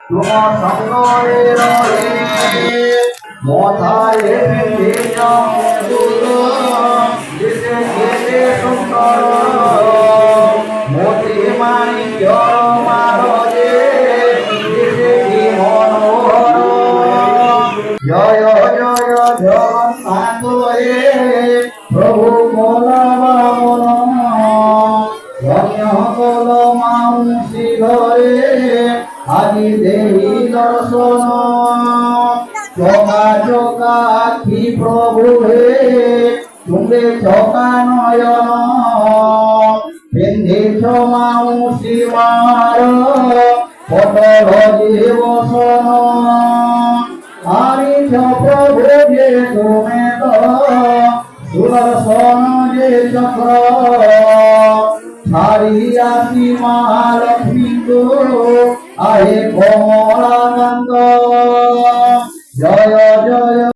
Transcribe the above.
তোমার সঙ্গে রয়ে মথায় সুন্দর মতি মানিক মারজে মনোহর জয় জয় জগন্নাথ প্রভু কল কল মাউসি ঘরে আদি দেহি দর্শন চকা চকা আখি প্রভু হে তুমি চকা নয়ন পিন্ধিছ মাউসি মার পটল জীবসন আনিছ প্রভু যে তুমি সুদর্শন যে চক্র ছাড়িয়াছি মহালক্ষ্মী আহে কমলাকান্ত জয় জয়